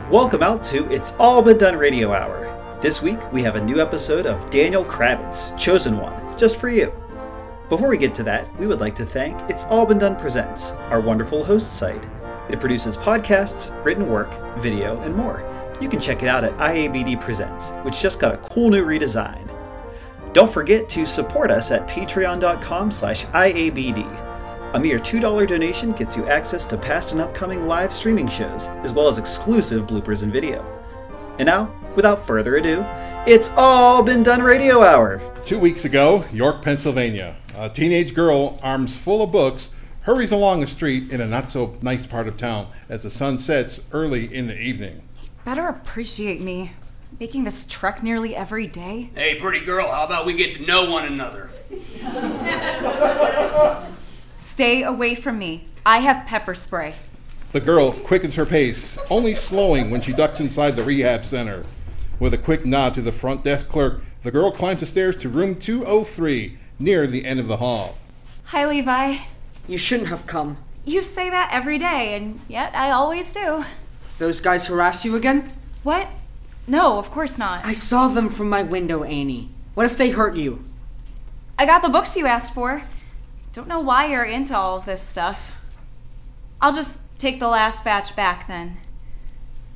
Welcome out to It's All Been Done Radio Hour. This week we have a new episode of Daniel Kravitz, Chosen One, just for you. Before we get to that, we would like to thank It's All Been Done Presents, our wonderful host site. It produces podcasts, written work, video, and more. You can check it out at IABD Presents, which just got a cool new redesign. Don't forget to support us at patreon.com/IABD. A mere $2 donation gets you access to past and upcoming live streaming shows, as well as exclusive bloopers and video. And now, without further ado, It's All Been Done Radio Hour. 2 weeks ago, York, Pennsylvania. A teenage girl, arms full of books, hurries along a street in a not-so-nice part of town as the sun sets early in the evening. Better appreciate me. Making this trek nearly every day. Hey, pretty girl, how about we get to know one another? Stay away from me. I have pepper spray. The girl quickens her pace, only slowing when she ducks inside the rehab center. With a quick nod to the front desk clerk, the girl climbs the stairs to room 203, near the end of the hall. Hi, Levi. You shouldn't have come. You say that every day, and yet I always do. Those guys harass you again? What? No, of course not. I saw them from my window, Annie. What if they hurt you? I got the books you asked for. Don't know why you're into all of this stuff. I'll just take the last batch back then.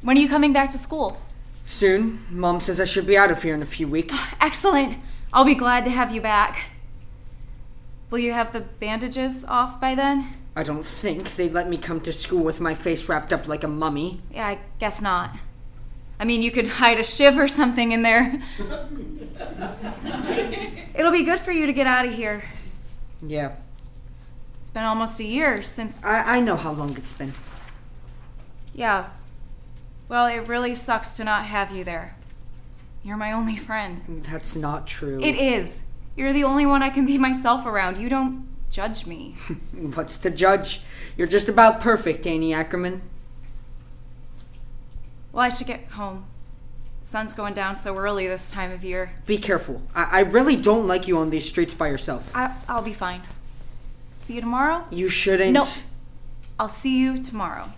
When are you coming back to school? Soon. Mom says I should be out of here in a few weeks. Excellent. I'll be glad to have you back. Will you have the bandages off by then? I don't think they'd let me come to school with my face wrapped up like a mummy. Yeah, I guess not. I mean, you could hide a shiv or something in there. It'll be good for you to get out of here. Yeah. It's been almost a year since... I know how long it's been. Yeah. Well, it really sucks to not have you there. You're my only friend. That's not true. It is. You're the only one I can be myself around. You don't judge me. What's to judge? You're just about perfect, Annie Ackerman. Well, I should get home. The sun's going down so early this time of year. Be careful. I really don't like you on these streets by yourself. I'll be fine. See you tomorrow? You shouldn't. No. I'll see you tomorrow.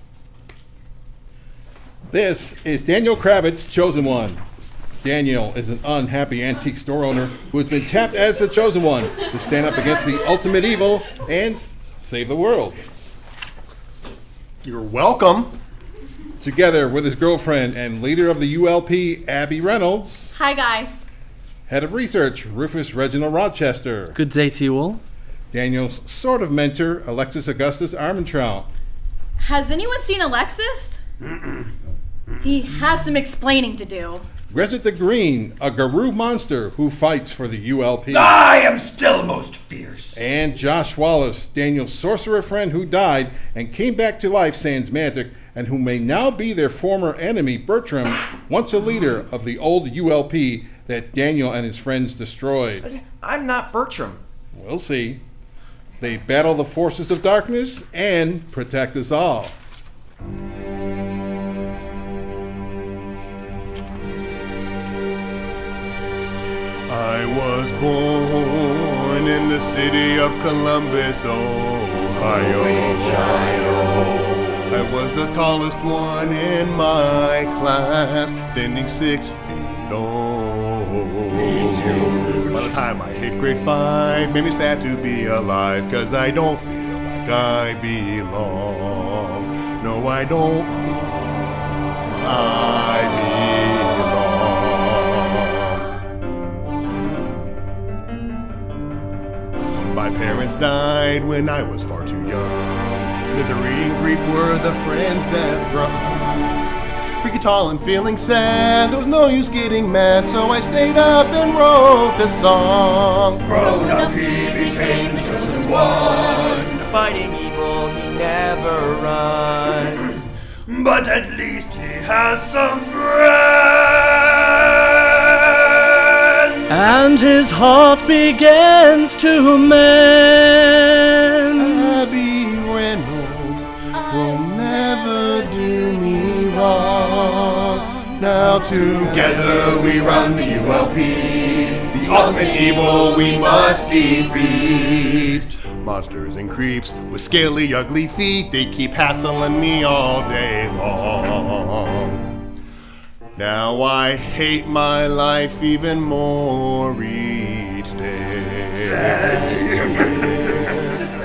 This is Daniel Kravitz, Chosen One. Daniel is an unhappy antique store owner who has been tapped as the Chosen One to stand up against the ultimate evil and save the world. You're welcome. Together with his girlfriend and leader of the ULP, Abby Reynolds. Hi, guys. Head of research, Rufus Reginald Rochester. Good day to you all. Daniel's sort of mentor, Alexis Augustus Armentrout. Has anyone seen Alexis? He has some explaining to do. Grezit the Green, a Garou monster who fights for the ULP. I am still most fierce. And Josh Wallace, Daniel's sorcerer friend who died and came back to life sans magic, and who may now be their former enemy, Bertram, once a leader of the old ULP that Daniel and his friends destroyed. I'm not Bertram. We'll see. They battle the forces of darkness and protect us all. I was born in the city of Columbus, Ohio. I was the tallest one in my class, standing 6 feet old. By the time I hit grade 5, made me sad to be alive, 'cause I don't feel like I belong. No, I don't feel like I belong. My parents died when I was far too young. Misery and grief were the friends death brought. Freaky tall and feeling sad, there was no use getting mad, so I stayed up and wrote this song. Grown up, he became the chosen one. Fighting evil, he never runs. But at least he has some friends. And his heart begins to mend. Abby Reynolds will never do me wrong. Now together we run the ULP, the ultimate evil we must defeat. Monsters and creeps with scaly, ugly feet, they keep hassling me all day long. Now I hate my life even more each day.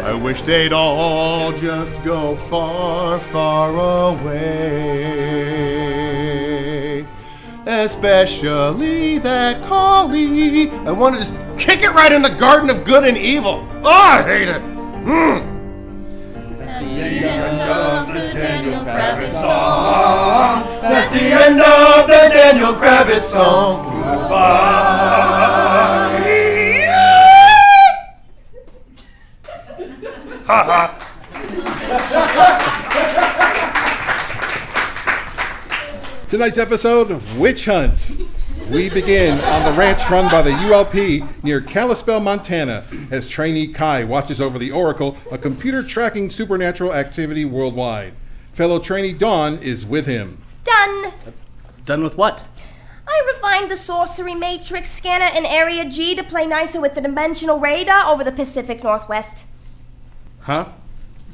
I wish they'd all just go far, far away. Especially that collie. I want to just kick it right in the garden of good and evil. Oh, I hate it. That's the end of the Daniel Kravitz song. That's the end of the Daniel Kravitz song. Goodbye. Ha ha. Tonight's episode, Witch Hunt. We begin on the ranch run by the ULP near Kalispell, Montana, as trainee Kai watches over the Oracle, a computer tracking supernatural activity worldwide. Fellow trainee Dawn is with him. Done. Done with what? I refined the sorcery matrix scanner in Area G to play nicer with the dimensional radar over the Pacific Northwest. Huh?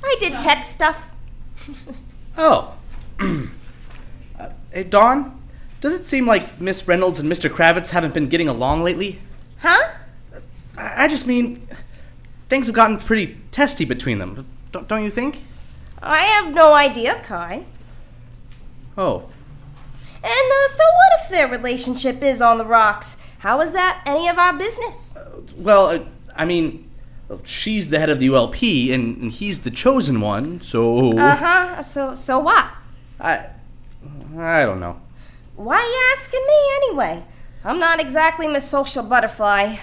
I did tech stuff. Oh. Hey, Dawn, does it seem like Miss Reynolds and Mr. Kravitz haven't been getting along lately? Huh? I just mean, things have gotten pretty testy between them, don't you think? I have no idea, Kai. Oh. And so what if their relationship is on the rocks? How is that any of our business? I mean, she's the head of the ULP, and he's the chosen one, so... Uh-huh, so what? I don't know. Why are you asking me anyway? I'm not exactly Miss Social Butterfly.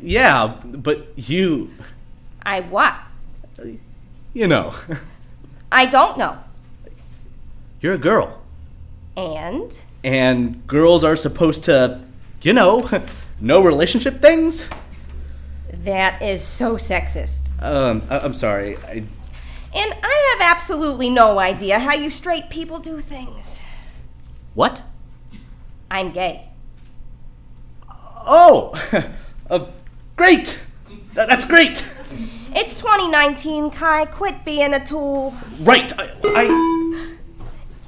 Yeah, but you... I what? You know. I don't know. You're a girl. And? And girls are supposed to, you know, no relationship things? That is so sexist. I'm sorry. And I have absolutely no idea how you straight people do things. What? I'm gay. Oh! Great! That's great! It's 2019, Kai. Quit being a tool. Right!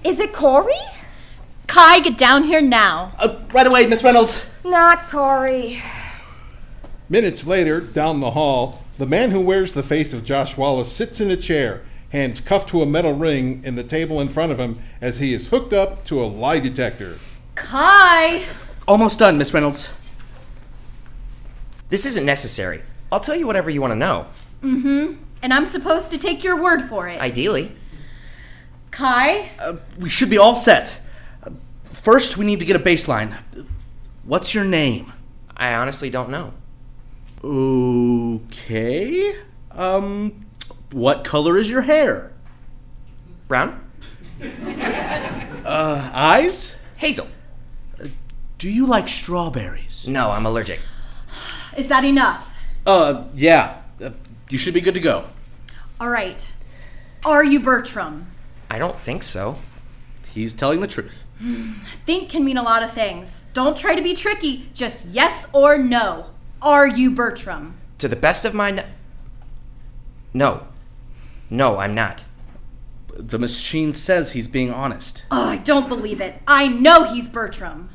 Is it Corey? Kai, get down here now. Right away, Miss Reynolds. Not Corey. Minutes later, down the hall, the man who wears the face of Josh Wallace sits in a chair, hands cuffed to a metal ring in the table in front of him as he is hooked up to a lie detector. Kai! Almost done, Miss Reynolds. This isn't necessary. I'll tell you whatever you want to know. Mm-hmm. And I'm supposed to take your word for it. Ideally. Kai? We should be all set. First, we need to get a baseline. What's your name? I honestly don't know. Okay. What color is your hair? Brown? Eyes? Hazel. Do you like strawberries? No, I'm allergic. Is that enough? Yeah. You should be good to go. All right. Are you Bertram? I don't think so. He's telling the truth. Think can mean a lot of things. Don't try to be tricky. Just yes or no. Are you Bertram? To the best of my... No. No, I'm not. The machine says he's being honest. Oh, I don't believe it. I know he's Bertram.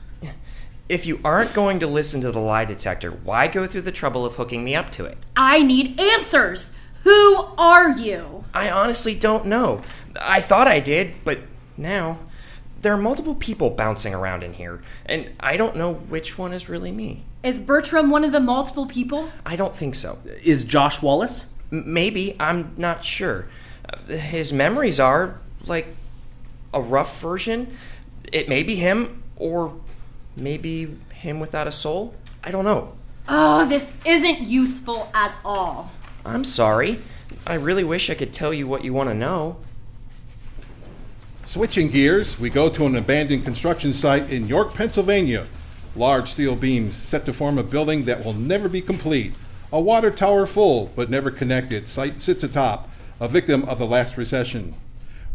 If you aren't going to listen to the lie detector, why go through the trouble of hooking me up to it? I need answers. Who are you? I honestly don't know. I thought I did, but now... There are multiple people bouncing around in here, and I don't know which one is really me. Is Bertram one of the multiple people? I don't think so. Is Josh Wallace? Maybe, I'm not sure. His memories are, like, a rough version. It may be him, or maybe him without a soul. I don't know. Oh, this isn't useful at all. I'm sorry. I really wish I could tell you what you want to know. Switching gears, we go to an abandoned construction site in York, Pennsylvania. Large steel beams set to form a building that will never be complete. A water tower full, but never connected, sits atop, a victim of the last recession.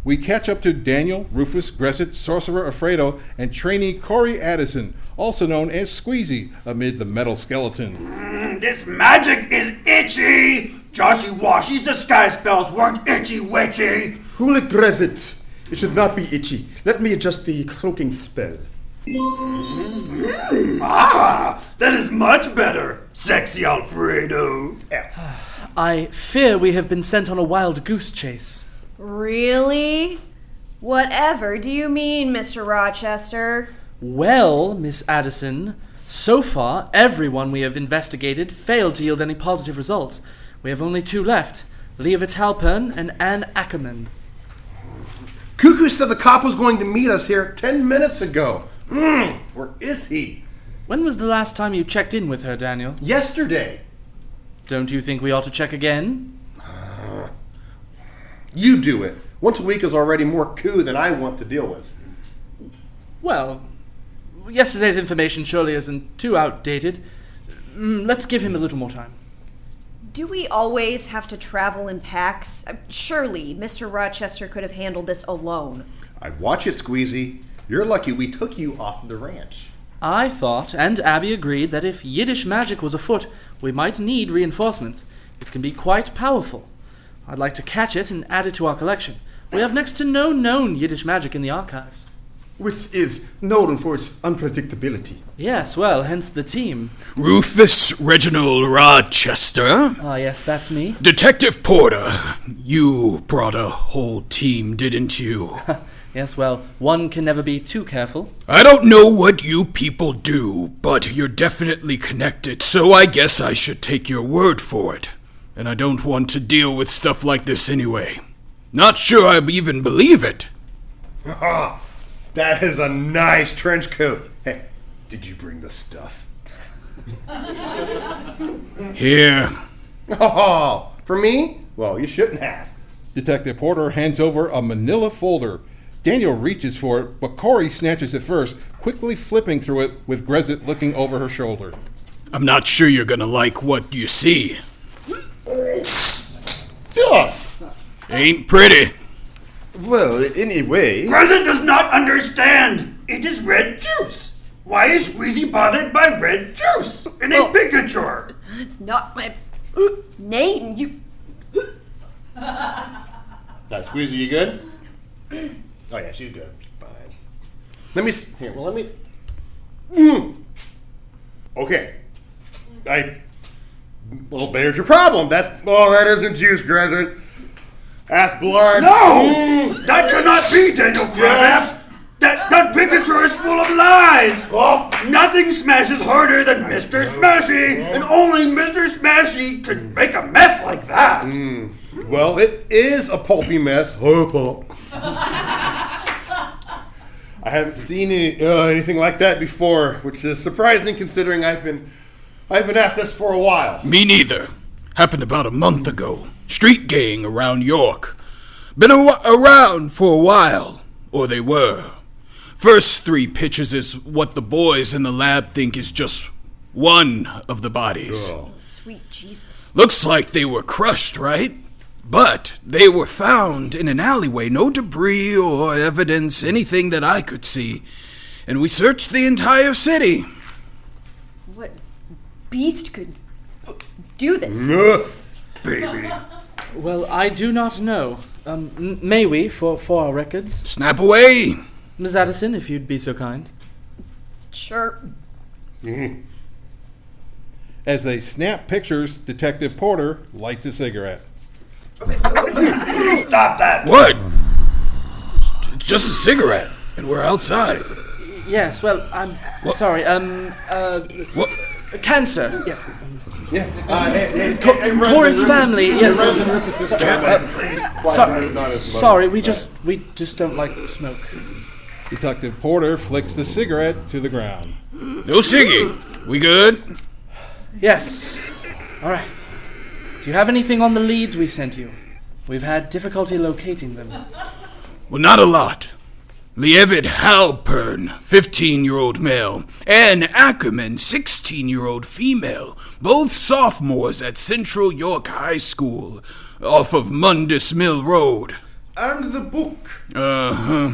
We catch up to Daniel, Rufus, Grezit, Sorcerer Alfredo, and trainee Corey Addison, also known as Squeezy, amid the metal skeleton. This magic is itchy! Joshy Washy's disguise spells weren't itchy witchy! Hula Grezit. It should not be itchy. Let me adjust the cloaking spell. Ah, that is much better, sexy Alfredo. I fear we have been sent on a wild goose chase. Really? Whatever do you mean, Mr. Rochester? Well, Miss Addison, so far everyone we have investigated failed to yield any positive results. We have only 2 left, Levi Talpern and Anne Ackerman. Cuckoo said the cop was going to meet us here 10 minutes ago. Where is he? When was the last time you checked in with her, Daniel? Yesterday. Don't you think we ought to check again? You do it. Once a week is already more coup than I want to deal with. Well, yesterday's information surely isn't too outdated. Let's give him a little more time. Do we always have to travel in packs? Surely Mr. Rochester could have handled this alone. I'd watch it, Squeezy. You're lucky we took you off the ranch. I thought, and Abby agreed, that if Yiddish magic was afoot, we might need reinforcements. It can be quite powerful. I'd like to catch it and add it to our collection. We have next to no known Yiddish magic in the archives. Which is known for its unpredictability. Yes, well, hence the team. Rufus Reginald Rochester. Ah, yes, that's me. Detective Porter. You brought a whole team, didn't you? Yes, well, one can never be too careful. I don't know what you people do, but you're definitely connected, so I guess I should take your word for it. And I don't want to deal with stuff like this anyway. Not sure I even believe it. That is a nice trench coat. Hey, did you bring the stuff? Here. Oh, for me? Well, you shouldn't have. Detective Porter hands over a manila folder. Daniel reaches for it, but Corey snatches it first, quickly flipping through it with Grezit looking over her shoulder. I'm not sure you're gonna like what you see. Ain't pretty. Well, anyway... Grezit does not understand. It is red juice. Why is Squeezy bothered by red juice in a Pikachu? It's not my name, you... That Squeezy, you good? Oh yeah, she's good. Fine. Let me... Here, well, let me... Okay. Well, there's your problem. That isn't juice, Grezit. That's blood. No! That cannot be, Daniel Kravitz! That Pikachu is full of lies! Oh, nothing smashes harder than Mr. Smashy, and only Mr. Smashy could make a mess like that! Well, it is a pulpy mess. I haven't seen anything like that before, which is surprising considering I've been at this for a while. Me neither. Happened about a month ago. Street gang around York. Been around for a while, or they were. First 3 pictures is what the boys in the lab think is just one of the bodies. Oh, sweet Jesus. Looks like they were crushed, right? But they were found in an alleyway, no debris or evidence, anything that I could see. And we searched the entire city. What beast could do this? Baby. Well, I do not know. May we, for our records? Snap away! Miss Addison, if you'd be so kind. Sure. As they snap pictures, Detective Porter lights a cigarette. Stop that! What? It's just a cigarette, and we're outside. Yes, well, I'm sorry, What? Cancer, yes. Yeah. Corey's family, yes. Rufus's Sorry, we just don't like smoke. Detective Porter flicks the cigarette to the ground. No ciggy. We good? Yes. All right. Do you have anything on the leads we sent you? We've had difficulty locating them. Well, not a lot. Levi Talpern, 15-year-old male, and Ackerman, 16-year-old female, both sophomores at Central York High School, off of Mundus Mill Road. And the book. Uh-huh.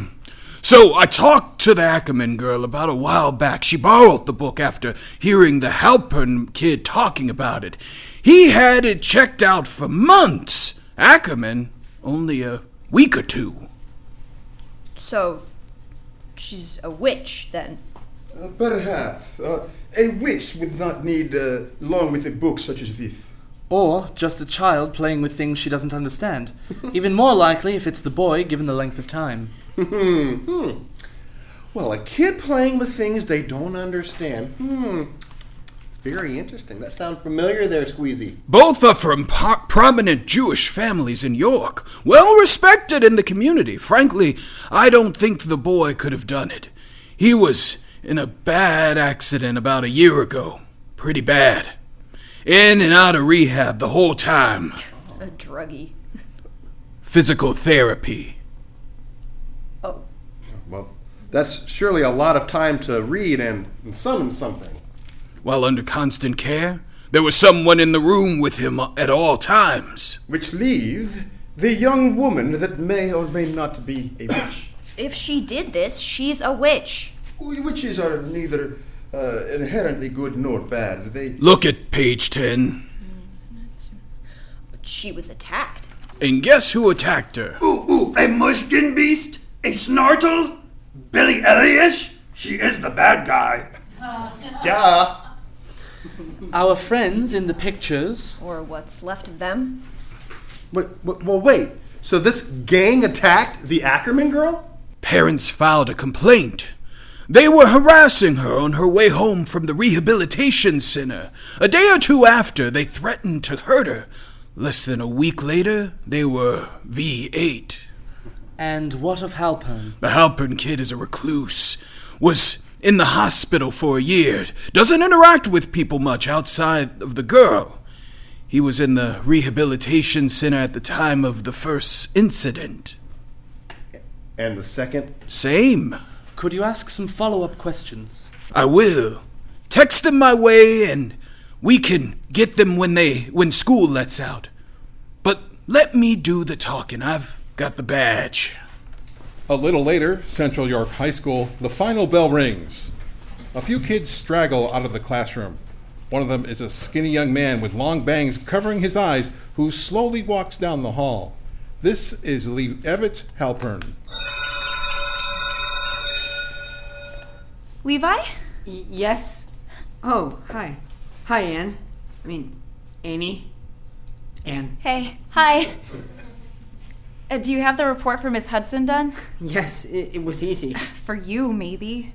So I talked to the Ackerman girl about a while back. She borrowed the book after hearing the Halpern kid talking about it. He had it checked out for months. Ackerman, only a week or 2. So, she's a witch, then? Perhaps. A witch would not need long with a book such as this. Or just a child playing with things she doesn't understand. Even more likely if it's the boy, given the length of time. Well, a kid playing with things they don't understand. It's very interesting. That sounds familiar there, Squeezy. Both are from prominent Jewish families in York, well respected in the community. Frankly, I don't think the boy could have done it. He was in a bad accident about a year ago. Pretty bad. In and out of rehab the whole time. A druggie. Physical therapy. Oh. Well, that's surely a lot of time to read and summon something. While under constant care, there was someone in the room with him at all times. Which leaves the young woman that may or may not be a witch. If she did this, she's a witch. Witches are neither inherently good nor bad. They Look at page 10. But she was attacked. And guess who attacked her? A mushkin beast? A snartle? Billy Elias? She is the bad guy. Duh. Our friends in the pictures. Or what's left of them. Well, wait. So this gang attacked the Ackerman girl? Parents filed a complaint. They were harassing her on her way home from the rehabilitation center. A day or two after, they threatened to hurt her. Less than a week later, they were V8. And what of Halpern? The Halpern kid is a recluse. Was in the hospital for a year. Doesn't interact with people much outside of the girl. He was in the rehabilitation center at the time of the first incident. And the second? Same. Could you ask some follow-up questions? I will. Text them my way and we can get them when school lets out. But let me do the talking. I've got the badge. A little later, Central York High School, the final bell rings. A few kids straggle out of the classroom. One of them is a skinny young man with long bangs covering his eyes who slowly walks down the hall. This is Levi Halpern. Levi? Yes? Oh, hi. Hi, Anne. Annie. Anne. Hey, hi. Do you have the report for Miss Hudson done? Yes, it was easy. For you, maybe.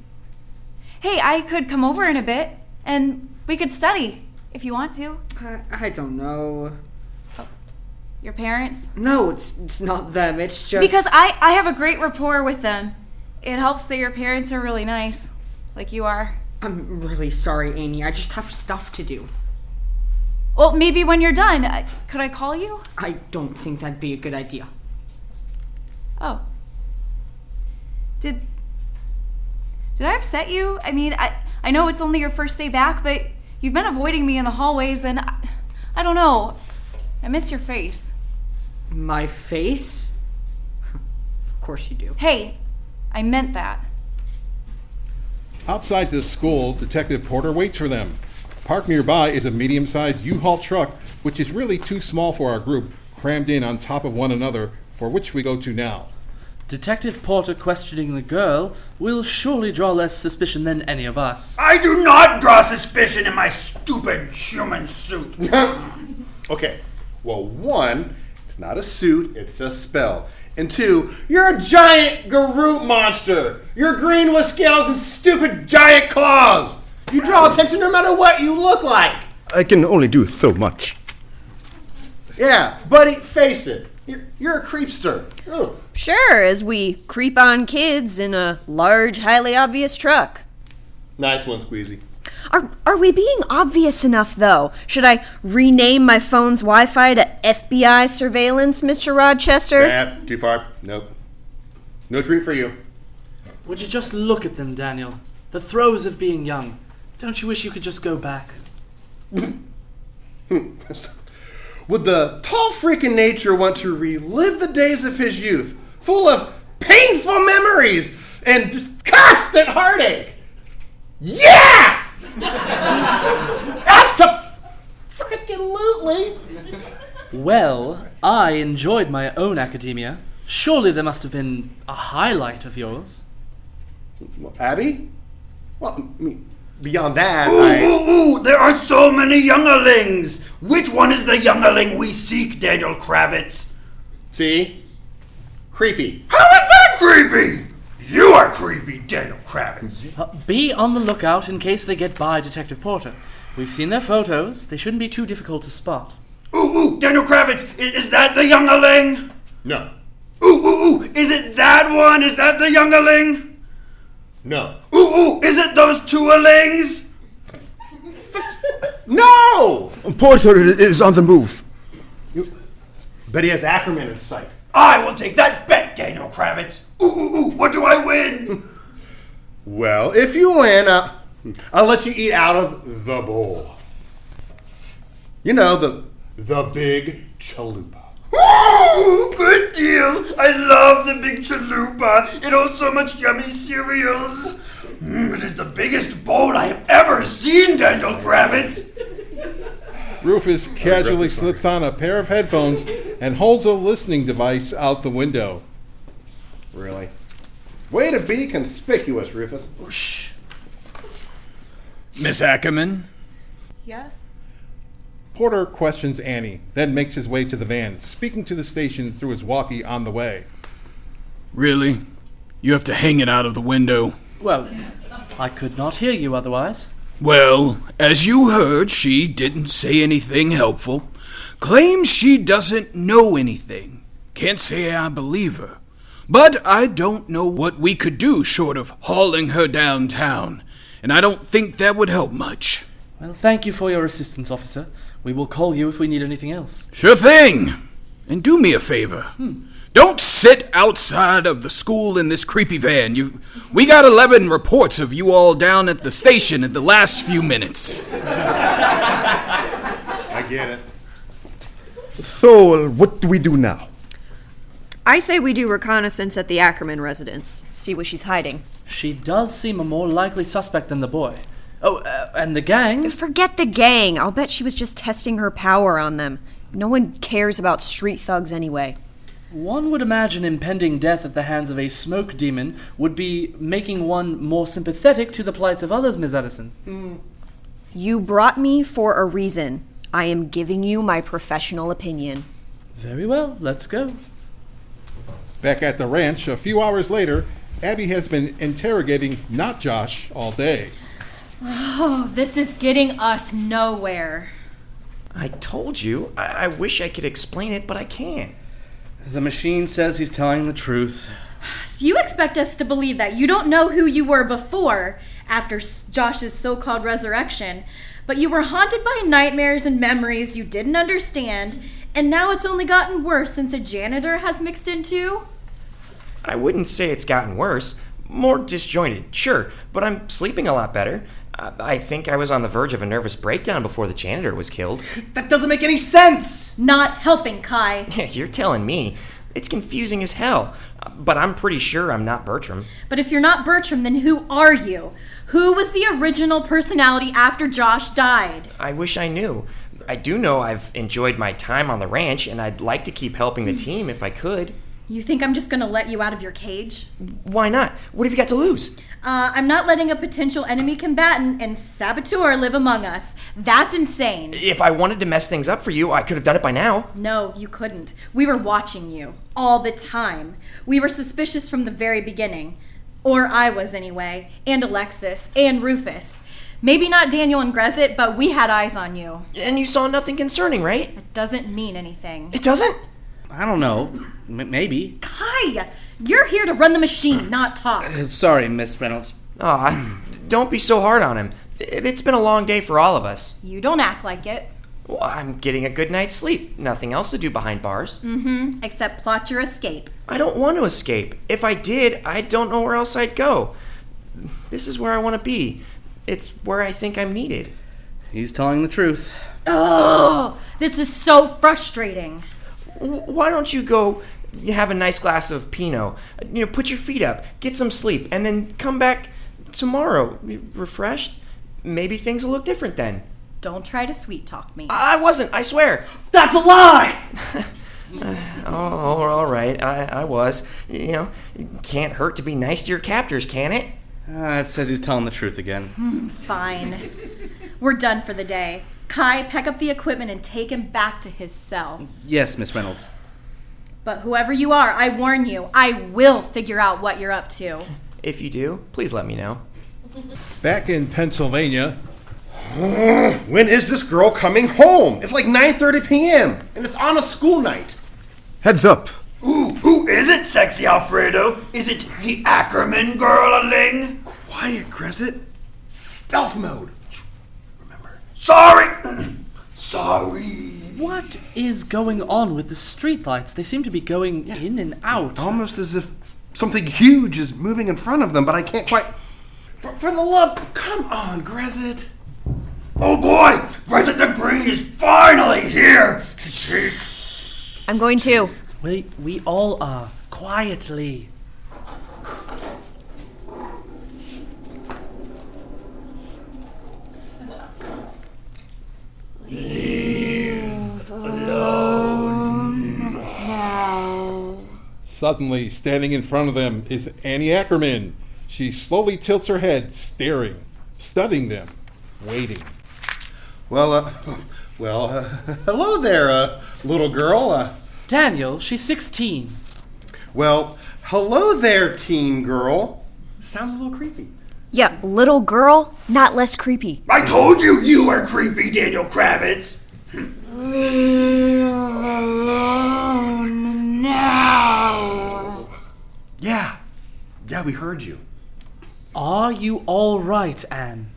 Hey, I could come over in a bit, and we could study, if you want to. I don't know. Oh, your parents? No, it's not them, it's just... Because I have a great rapport with them. It helps that your parents are really nice, like you are. I'm really sorry, Annie. I just have stuff to do. Well, maybe when you're done, could I call you? I don't think that'd be a good idea. Oh. Did I upset you? I know it's only your first day back, but you've been avoiding me in the hallways, and I don't know. I miss your face. My face? Of course you do. Hey, I meant that. Outside this school, Detective Porter waits for them. Parked nearby is a medium-sized U-Haul truck, which is really too small for our group, crammed in on top of one another, for which we go to now. Detective Porter questioning the girl will surely draw less suspicion than any of us. I do not draw suspicion in my stupid human suit. Okay, well, one, it's not a suit, it's a spell. And two, you're a giant Garroot monster. You're green with scales and stupid giant claws. You draw attention no matter what you look like. I can only do so much. Yeah, buddy, face it. You're a creepster. Ugh. Sure, as we creep on kids in a large, highly obvious truck. Nice one, Squeezy. Are we being obvious enough, though? Should I rename my phone's Wi-Fi to FBI surveillance, Mr. Rochester? Nah, too far. Nope. No treat for you. Would you just look at them, Daniel? The throes of being young. Don't you wish you could just go back? Would the tall freak in nature want to relive the days of his youth, full of painful memories and just constant heartache? Yeah! Abso-freaking-lutely! Well, I enjoyed my own academia. Surely there must have been a highlight of yours. Abby? Well, I mean, beyond that, Ooh, there are so many younglings! Which one is the youngling we seek, Daniel Kravitz? See? Creepy. How is that creepy? You are creepy, Daniel Kravitz. Be on the lookout in case they get by Detective Porter. We've seen their photos. They shouldn't be too difficult to spot. Ooh, Daniel Kravitz, is that the youngling? No. Ooh, is it that one? Is that the youngling? No. Ooh, is it those two-alings? No! Porter is on the move. Bet he has Ackerman in sight. I will take that bet, Daniel Kravitz. Ooh, what do I win? Well, if you win, I'll let you eat out of the bowl. You know, the big chalupa. Ooh, good deal. I love the big chalupa. It holds so much yummy cereals. It is the biggest bowl I have ever seen, Daniel Kravitz. Rufus casually slips on a pair of headphones and holds a listening device out the window. Really? Way to be conspicuous, Rufus. Shh. Miss Ackerman? Yes? Porter questions Annie, then makes his way to the van, speaking to the station through his walkie on the way. Really? You have to hang it out of the window? Well, I could not hear you otherwise. Well, as you heard, she didn't say anything helpful. Claims she doesn't know anything. Can't say I believe her. But I don't know what we could do short of hauling her downtown, and I don't think that would help much. Well, thank you for your assistance, officer. We will call you if we need anything else. Sure thing. And do me a favor. Don't sit outside of the school in this creepy van. We got 11 reports of you all down at the station in the last few minutes. I get it. So, what do we do now? I say we do reconnaissance at the Ackerman residence. See where she's hiding. She does seem a more likely suspect than the boy. Oh, and the gang? Forget the gang. I'll bet she was just testing her power on them. No one cares about street thugs anyway. One would imagine impending death at the hands of a smoke demon would be making one more sympathetic to the plights of others, Miss Addison. You brought me for a reason. I am giving you my professional opinion. Very well, let's go. Back at the ranch, a few hours later, Abby has been interrogating not Josh all day. Oh, this is getting us nowhere. I told you. I wish I could explain it, but I can't. The machine says he's telling the truth. So you expect us to believe that you don't know who you were before, after Josh's so-called resurrection, but you were haunted by nightmares and memories you didn't understand, and now it's only gotten worse since a janitor has mixed in too? I wouldn't say it's gotten worse. More disjointed, sure, but I'm sleeping a lot better. I think I was on the verge of a nervous breakdown before the janitor was killed. That doesn't make any sense! Not helping, Kai. You're telling me. It's confusing as hell. But I'm pretty sure I'm not Bertram. But if you're not Bertram, then who are you? Who was the original personality after Josh died? I wish I knew. I do know I've enjoyed my time on the ranch, and I'd like to keep helping the team if I could. You think I'm just gonna let you out of your cage? Why not? What have you got to lose? I'm not letting a potential enemy combatant and saboteur live among us. That's insane. If I wanted to mess things up for you, I could have done it by now. No, you couldn't. We were watching you. All the time. We were suspicious from the very beginning. Or I was anyway. And Alexis. And Rufus. Maybe not Daniel and Grezit, but we had eyes on you. And you saw nothing concerning, right? It doesn't mean anything. It doesn't? I don't know. Maybe. Kai! You're here to run the machine, not talk. Sorry, Miss Reynolds. Don't be so hard on him. It's been a long day for all of us. You don't act like it. Well, I'm getting a good night's sleep. Nothing else to do behind bars. Except plot your escape. I don't want to escape. If I did, I don't know where else I'd go. This is where I want to be. It's where I think I'm needed. He's telling the truth. Oh, this is so frustrating. Why don't you go have a nice glass of Pinot, put your feet up, get some sleep, and then come back tomorrow refreshed? Maybe things will look different then. Don't try to sweet talk me. I wasn't, I swear. That's a lie! All right, I was. Can't hurt to be nice to your captors, can it? It says he's telling the truth again. Fine. We're done for the day. Kai, pack up the equipment and take him back to his cell. Yes, Miss Reynolds. But whoever you are, I warn you, I will figure out what you're up to. If you do, please let me know. Back in Pennsylvania. When is this girl coming home? It's like 9:30 p.m. and it's on a school night. Heads up. Ooh, who is it, sexy Alfredo? Is it the Ackerman girl-a-ling? Quiet, Grezit. Stealth mode. Remember. Sorry! Sorry. What is going on with the streetlights? They seem to be going in and out. Almost as if something huge is moving in front of them, but I can't quite... For the love... Come on, Grezit. Oh boy! Grezit the Green is finally here! I'm going to. We all are. Quietly. Leave alone now. Suddenly, standing in front of them is Annie Ackerman. She slowly tilts her head, staring, studying them, waiting. Well, hello there, little girl. Daniel, she's 16. Well, hello there, teen girl. Sounds a little creepy. Yeah, little girl, not less creepy. I told you you were creepy, Daniel Kravitz. Leave alone now. Yeah, we heard you. Are you all right, Anne?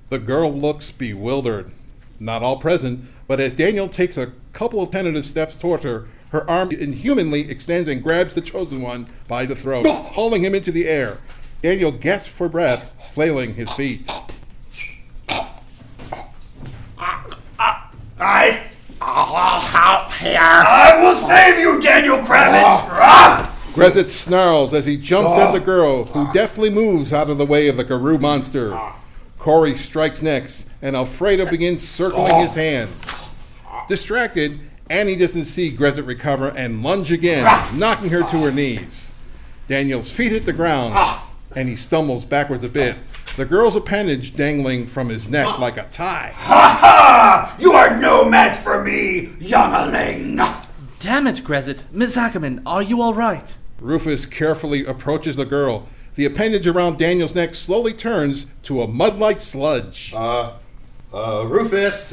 The girl looks bewildered. Not all present, but as Daniel takes a couple of tentative steps toward her, her arm inhumanly extends and grabs the chosen one by the throat, hauling him into the air. Daniel gasps for breath, flailing his feet. I'll help here. I will save you, Daniel Kravitz. Grezit snarls as he jumps at the girl, who deftly moves out of the way of the Garou monster. Corey strikes next, and Alfredo begins circling his hands. Distracted, Annie doesn't see Grezit recover and lunge again, knocking her to her knees. Daniel's feet hit the ground, and he stumbles backwards a bit, the girl's appendage dangling from his neck like a tie. Ha ha! You are no match for me, youngeling! Damn it, Grezit. Miss Ackerman, are you all right? Rufus carefully approaches the girl. The appendage around Daniel's neck slowly turns to a mud-like sludge. Rufus,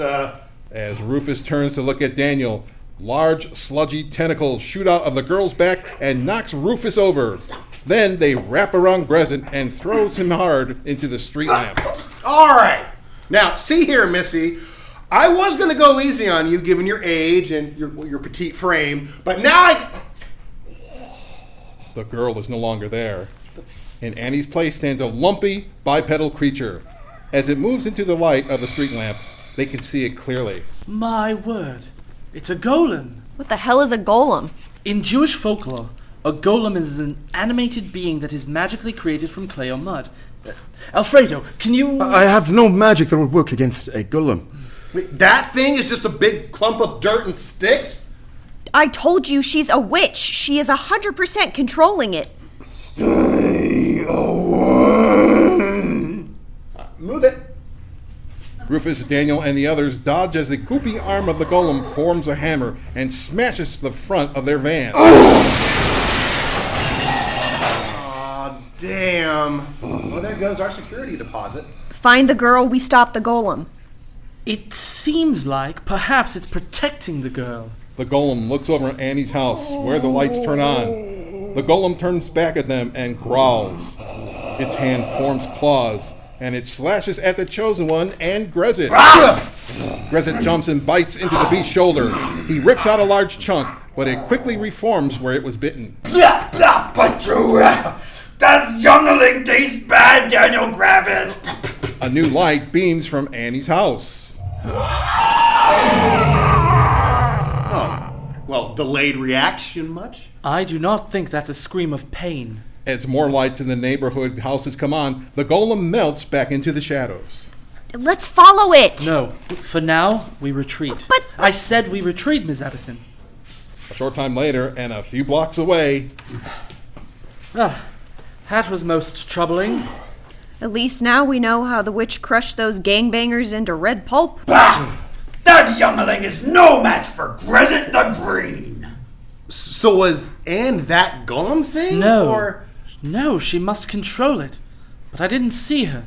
As Rufus turns to look at Daniel, large, sludgy tentacles shoot out of the girl's back and knocks Rufus over. Then they wrap around Grezit and throws him hard into the street lamp. All right. Now, see here, Missy. I was going to go easy on you, given your age and your petite frame, but now The girl is no longer there. In Annie's place stands a lumpy, bipedal creature. As it moves into the light of the street lamp, they can see it clearly. My word. It's a golem. What the hell is a golem? In Jewish folklore, a golem is an animated being that is magically created from clay or mud. Alfredo, can you... I have no magic that would work against a golem. Wait, that thing is just a big clump of dirt and sticks? I told you she's a witch. She is 100% controlling it. Stay away. Move it. Rufus, Daniel, and the others dodge as the goopy arm of the golem forms a hammer and smashes the front of their van. Aw, damn. Oh, there goes our security deposit. Find the girl, we stop the golem. It seems like perhaps it's protecting the girl. The golem looks over at Annie's house, where the lights turn on. The golem turns back at them and growls. Its hand forms claws, and it slashes at the Chosen One and Grezit. Grezit jumps and bites into the beast's shoulder. He rips out a large chunk, but it quickly reforms where it was bitten. Blah, blah, Patru. Does youngeling taste bad, Daniel Kravitz? A new light beams from Annie's house. Oh, well, delayed reaction much? I do not think that's a scream of pain. As more lights in the neighborhood houses come on, the golem melts back into the shadows. Let's follow it. No, for now, we retreat. But I said we retreat, Miss Addison. A short time later, and a few blocks away... That was most troubling. At least now we know how the witch crushed those gangbangers into red pulp. Bah! That youngling is no match for Grezit the Green! So was Anne that golem thing? No, she must control it. But I didn't see her.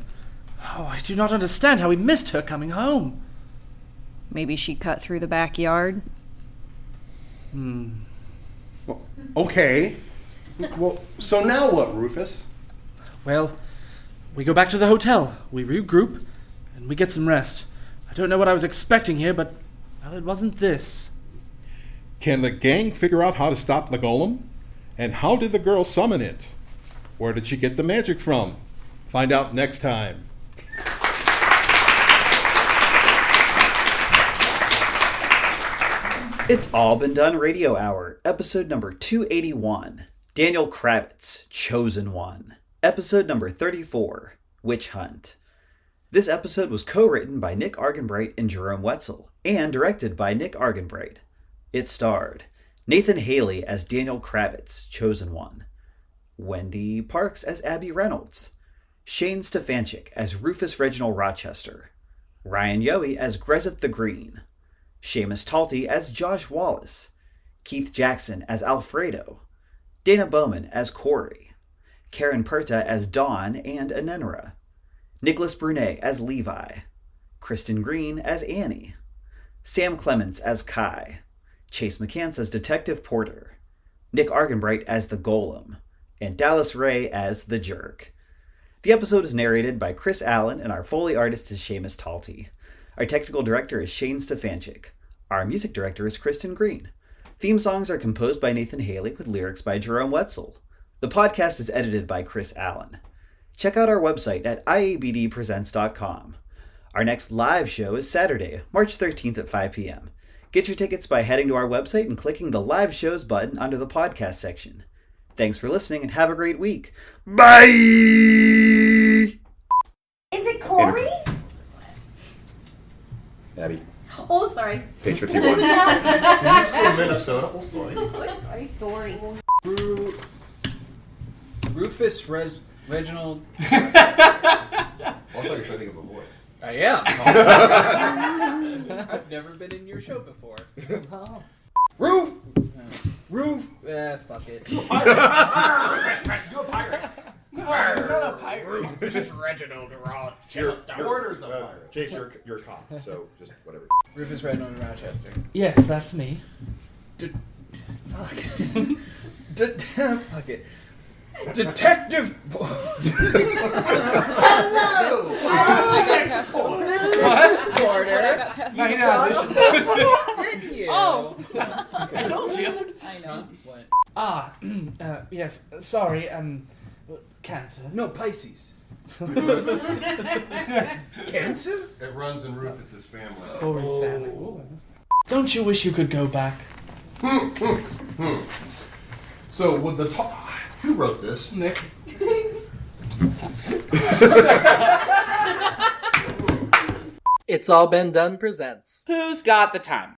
Oh, I do not understand how we missed her coming home. Maybe she cut through the backyard. Well, okay. Well, so now what, Rufus? Well, we go back to the hotel, we regroup, and we get some rest. I don't know what I was expecting here, but, well, it wasn't this. Can the gang figure out how to stop the golem? And how did the girl summon it? Where did she get the magic from? Find out next time. It's All Been Done Radio Hour, episode number 281. Daniel Kravitz, Chosen One. Episode number 34, Witch Hunt. This episode was co-written by Nick Arganbright and Jerome Wetzel, and directed by Nick Arganbright. It starred Nathan Haley as Daniel Kravitz, Chosen One, Wendy Parks as Abby Reynolds, Shane Stefanchik as Rufus Reginald Rochester, Ryan Yohe as Grezit the Green, Seamus Talty as Josh Wallace, Keith Jackson as Alfredo, Dana Bauman as Corey, Karen Perta as Dawn and Enenra, Nicolas Brunet as Levi, Kristin Green as Annie, Sam Clements as Kai, Chase McCants as Detective Porter, Nick Arganbright as the Golem, and Dallas Ray as the Jerk. The episode is narrated by Chris Allen, and our Foley artist is Seamus Talty. Our technical director is Shane Stefanchik. Our music director is Kristin Green. Theme songs are composed by Nathan Haley with lyrics by Jerome Wetzel. The podcast is edited by Chris Allen. Check out our website at iabdpresents.com. Our next live show is Saturday, March 13th at 5 p.m. Get your tickets by heading to our website and clicking the Live Shows button under the podcast section. Thanks for listening and have a great week. Bye! Is it Corey? Abby, Oh, sorry. page 51. Next to Minnesota. Oh, sorry. Sorry. Rufus Reginald. I thought you were trying to think of a voice. I am. I've never been in your show before. Oh. Roof. Fuck it. You're a pirate. You're a pirate. No, I'm not a pirate. Rufus Reginald Rochester. Porter's a pirate. Chase, you're a cop, so just whatever. Rufus Reginald Rochester. Yes, that's me. Fuck it. Detective. Porter. Did you? Oh, I told you. I know. What? Yes. Sorry. Cancer. No, Pisces. Cancer? It runs in Rufus's family. Corey's family. Don't you wish you could go back? So, with the talk. Who wrote this? Nick. It's All Been Done presents. Who's got the time?